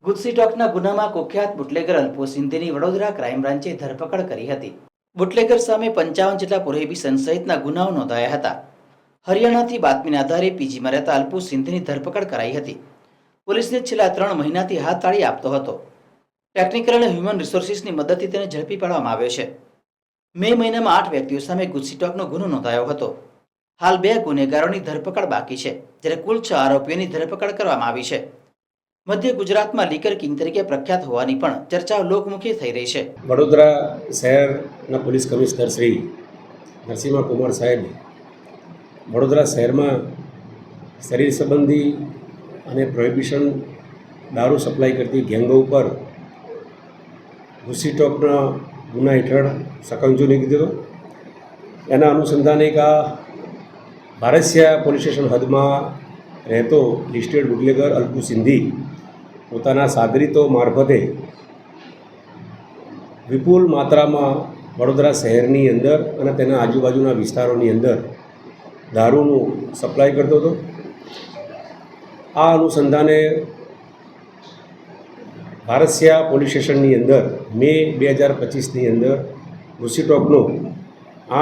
ગુજસી ટોકના ગુનામાં કુખ્યાત bootlegger Alpu સિંધીની Vadodara crime બ્રાન્ચે ધરપકડ કરી હતી। બુટલેગર સામે 55 જેટલા પ્રોહિબિશન સહિતના ગુનાઓ નોંધાયા હતા। હરિયાણાથી બાતમીના આધારે પીજીમાં રહેતા અલ્પુ સિંધીની ધરપકડ કરાઈ હતી। પોલીસને છેલ્લા 3 મહિનાથી હાથતાળી આપતો હતો। ટેકનિકલ અને હ્યુમન રિસોર્સિસની મદદથી તેને ઝડપી પાડવામાં આવ્યો છે। મે મહિનામાં 8 વ્યક્તિઓ સામે ગુજસી ટોકનો ગુનો નોંધાયો હતો। હાલ 2 ગુનેગારોની ધરપકડ બાકી છે, જ્યારે કુલ 6 આરોપીઓની ધરપકડ કરવામાં આવી છે। મધ્ય ગુજરાતમાં લીકર કિંગ તરીકે પ્રખ્યાત હોવાની પણ ચર્ચાઓ લોકમુખી થઈ રહી છે। વડોદરા શહેરના પોલીસ કમિશનર શ્રી નરસિંહ કુમાર સાહેબ વડોદરા શહેરમાં શરીર સંબંધી અને પ્રોહિબિશન દારૂ સપ્લાય કરતી ગેંગો ઉપર ગુજસી ટોકના ગુના હેઠળ સકંજો નીકળી દીધો। એના અનુસંધાને એક આ ભારસિયા પોલીસ સ્ટેશન હદમાં રહેતો લિસ્ટેડ બુટલેગર અલ્પુ સિંધી પોતાના સાગરીતો મારફતે વિપુલ માત્રામાં વડોદરા શહેરની અંદર અને તેના આજુબાજુના વિસ્તારોની અંદર દારૂનું સપ્લાય કરતો હતો। આ અનુસંધાને ભારસિયા પોલીસ સ્ટેશનની અંદર મે 2025ની અંદર ગુજસી ટોકનો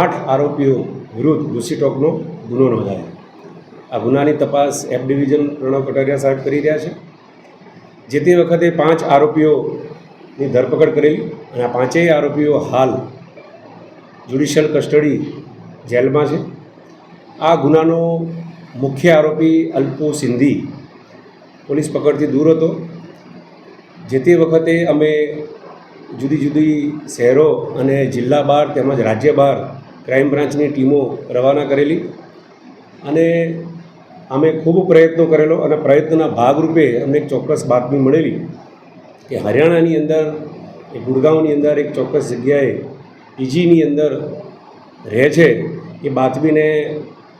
8 આરોપીઓ વિરુદ્ધ ગુજસી ટોકનો ગુનો નોંધાયો। આ ગુનાની તપાસ એફ ડિવિઝન પ્રણવ કટારિયા સાહેબ કરી રહ્યા છે। જે તે વખતે 5 આરોપીઓની ધરપકડ કરેલી અને આ 5 આરોપીઓ હાલ જ્યુડિશિયલ કસ્ટડી જેલમાં છે। આ ગુનાનો મુખ્ય આરોપી અલ્પુ સિંધી પોલીસ પકડથી દૂર હતો। જે તે વખતે અમે જુદી જુદી શહેરો અને જિલ્લા બહાર તેમજ રાજ્ય બહાર ક્રાઇમ બ્રાન્ચની ટીમો રવાના કરેલી અને અમે ખૂબ પ્રયત્નો કરેલો અને પ્રયત્નના ભાગરૂપે અમને એક ચોક્કસ બાતમી મળેલી કે હરિયાણાની અંદર ગુડગાંવની અંદર એક ચોક્કસ જગ્યાએ પીજીની અંદર રહે છે। એ બાતમીને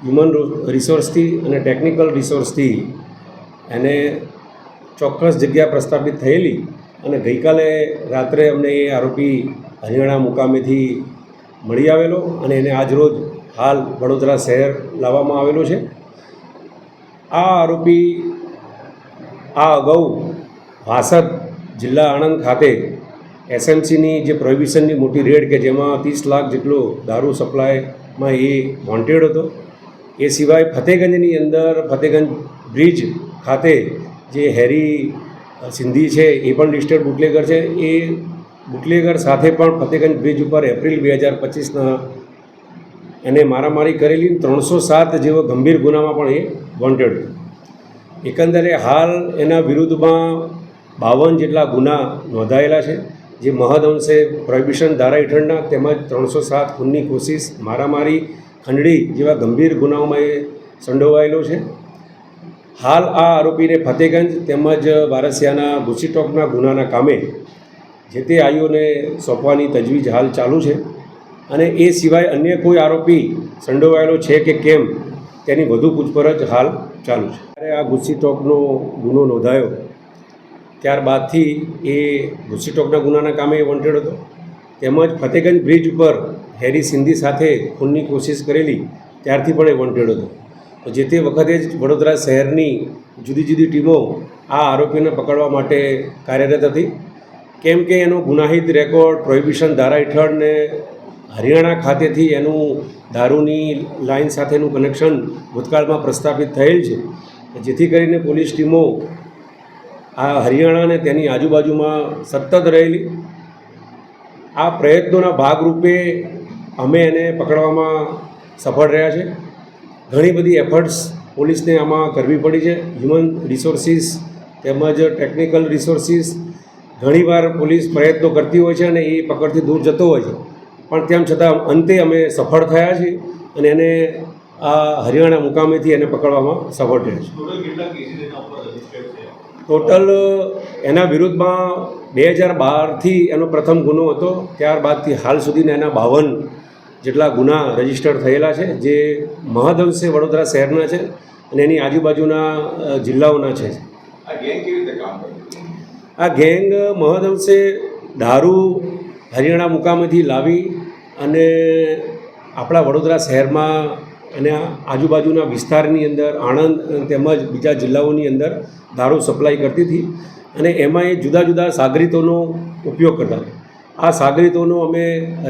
હ્યુમન રિસોર્સથી અને ટેકનિકલ રિસોર્સથી એને ચોક્કસ જગ્યા પ્રસ્થાપિત થયેલી અને ગઈકાલે રાત્રે અમને એ આરોપી હરિયાણા મુકામેથી મળી આવેલો અને એને આજરોજ હાલ વડોદરા શહેર લાવવામાં આવેલો છે। આ આરોપી આ અગાઉ વાસદ જિલ્લા આણંદ ખાતે એસએમસીની જે પ્રોહિબિશનની મોટી રેડ કે જેમાં 30 લાખ જેટલો દારૂ સપ્લાયમાં એ વોન્ટેડ હતો। એ સિવાય ફતેગંજની અંદર ફતેગંજ બ્રિજ ખાતે જે હેરી સિંધી છે એ પણ લિસ્ટેડ બુટલેગર છે। એ બુટલેગર સાથે પણ ફતેગંજ બ્રિજ ઉપર એપ્રિલ 2025ના એને મારામારી કરેલી 307 જેવો ગંભીર ગુનામાં પણ એ વોન્ટેડ હતો। એકંદરે હાલ એના વિરુદ્ધમાં 52 જેટલા ગુના નોંધાયેલા છે, જે મહદઅંશે પ્રોહિબિશન ધારા હેઠળના તેમજ 307 ખૂનની કોશિશ, મારામારી, ખંડણી જેવા ગંભીર ગુનાઓમાં એ સંડોવાયેલો છે। હાલ આ આરોપીને ફતેગંજ તેમજ વારસિયાના ગુજસી ટોકના ગુનાના કામે જે તે આઈઓને સોંપવાની તજવીજ હાલ ચાલુ છે અને એ સિવાય અન્ય કોઈ આરોપી સંડોવાયેલો છે કે કેમ તેની વધુ પૂછપરછ હાલ ચાલુ છે। ત્યારે આ ગુજસી ટોકનો ગુનો નોંધાયો ત્યારબાદથી એ ગુજસી ટોકના ગુનાના કામે વોન્ટેડ હતો તેમજ ફતેગંજ બ્રિજ ઉપર હેરી સિંધી સાથે ખૂનની કોશિશ કરેલી ત્યારથી પણ એ વોન્ટેડ હતો। તો જે તે વખતે જ વડોદરા શહેરની જુદી જુદી ટીમો આ આરોપીને પકડવા માટે કાર્યરત હતી, કેમ કે એનો ગુનાહિત રેકોર્ડ પ્રોહિબિશન ધારા હેઠળ ને હરિયાણા ખાતેથી એનું દારૂની લાઇન સાથેનું કનેક્શન ભૂતકાળમાં પ્રસ્થાપિત થયેલ છે। જેથી કરીને પોલીસ ટીમો આ હરિયાણા અને તેની આજુબાજુમાં સતત રહેલી। આ પ્રયત્નોના ભાગરૂપે અમે એને પકડવામાં સફળ રહ્યા છે। ઘણી બધી એફર્ટ્સ પોલીસને આમાં કરવી પડી છે, હ્યુમન રિસોર્સિસ તેમજ ટેકનિકલ રિસોર્સિસ। ઘણીવાર પોલીસ પ્રયત્નો કરતી હોય છે અને એ પકડથી દૂર જતો હોય છે, પણ તેમ છતાં અંતે અમે સફળ થયા છીએ અને એને આ હરિયાણા મુકામેથી એને પકડવામાં સફળ થયા છે। ટોટલ એના વિરુદ્ધમાં 2012થી એનો પ્રથમ ગુનો હતો, ત્યારબાદથી હાલ સુધીના એના 52 જેટલા ગુના રજીસ્ટર થયેલા છે, જે મહદઅંશે વડોદરા શહેરના છે અને એની આજુબાજુના જિલ્લાઓના છે। આ ગેંગ મહદઅંશે દારૂ હરિયાણા મુકામેથી લાવી અને આપણા વડોદરા શહેરમાં અને આજુબાજુના વિસ્તારની અંદર આણંદ તેમજ બીજા જિલ્લાઓની અંદર દારૂ સપ્લાય કરતી હતી અને એમાં એ જુદા જુદા સાગરીતોનો ઉપયોગ કરતા હતા. આ સાગરીતોનો અમે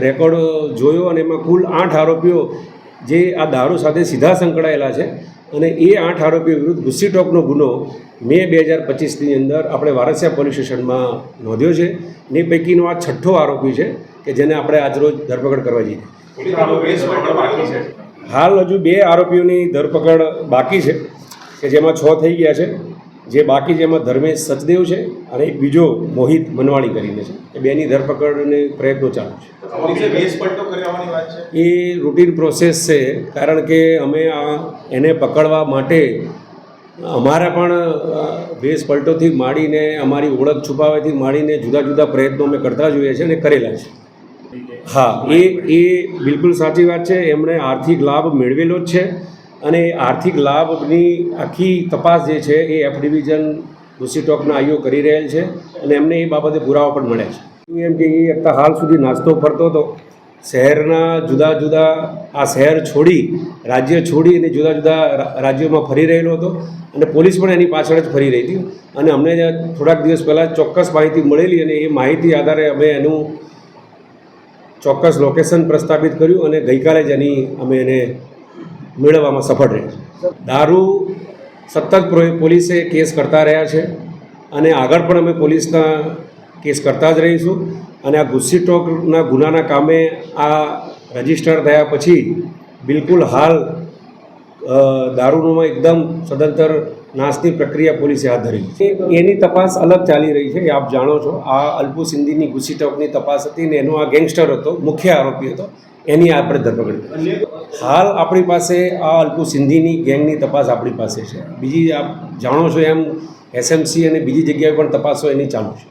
રેકોર્ડ જોયો અને એમાં કુલ 8 આરોપીઓ જે આ દારૂ સાથે સીધા સંકળાયેલા છે અને એ 8 આરોપીઓ વિરુદ્ધ ગુસ્સીટોકનો ગુનો મે 2025ની અંદર આપણે વારસિયા પોલીસ સ્ટેશનમાં નોંધ્યો છે. ને પૈકીનો આ 6થો આરોપી છે કે જેને આપણે આજરોજ ધરપકડ કરવા જઈએ. હાલ હજુ 2 આરોપીઓની ધરપકડ બાકી છે કે જેમાં 6 થઈ ગયા છે. જે બાકી છે એમાં ધર્મેશ સચદેવ છે અને એક બીજો મોહિત મનવાણી કરીને છે. એ બેની ધરપકડને પ્રયત્નો ચાલુ છે. એ રૂટીન પ્રોસેસ છે, કારણ કે અમે એને પકડવા માટે અમારા પણ વેશ પલટોથી માંડીને અમારી ઓળખ છુપાવવાથી માંડીને જુદા જુદા પ્રયત્નો અમે કરતા જોઈએ છીએ અને કરેલા છે. હા, એ બિલકુલ સાચી વાત છે. એમણે આર્થિક લાભ મેળવેલો જ છે અને આર્થિક લાભની આખી તપાસ જે છે એ F ડિવિઝન ગુસ્સીટોકના આઈઓ કરી રહેલ છે અને એમને એ બાબતે પુરાવા પણ મળ્યા છે. એમ કે એ અત્યાર હાલ સુધી નાસ્તો ફરતો હતો, શહેરના જુદા જુદા આ શહેર છોડી રાજ્ય છોડી અને જુદા જુદા રાજ્યોમાં ફરી રહેલો હતો અને પોલીસ પણ એની પાછળ જ ફરી રહી હતી. અને અમને થોડાક દિવસ પહેલાં ચોક્કસ માહિતી મળેલી અને એ માહિતી આધારે અમે એનું ચોક્કસ લોકેશન પ્રસ્થાપિત કર્યું અને ગઈકાલે જ અમે એને મેળવવામાં સફળ રહ્યા. દારૂ સતત પોલીસે કેસ કરતા રહ્યા છે અને આગળ પણ અમે પોલીસના કેસ કરતા જ રહીશું. અને આ ગુસ્સીટોકના ગુનાના કામે આ રજીસ્ટર થયા પછી બિલકુલ હાલ દારૂમાં એકદમ સદંતર નાશની પ્રક્રિયા પોલીસે હાથ ધરી છે. એની તપાસ અલગ ચાલી રહી છે, એ આપ જાણો છો. આ અલ્પુ સિંધીની ગુસ્સીટોકની તપાસ હતી ને એનો આ ગેંગસ્ટર હતો, મુખ્ય આરોપી હતો, એની આપણે ધરપકડ કરી. હાલ આપણી પાસે આ અલ્પુ સિંધીની ગેંગની તપાસ આપણી પાસે છે. બીજી આપ જાણો છો એમ SMC અને બીજી જગ્યાએ પણ તપાસો એની ચાલુ છે.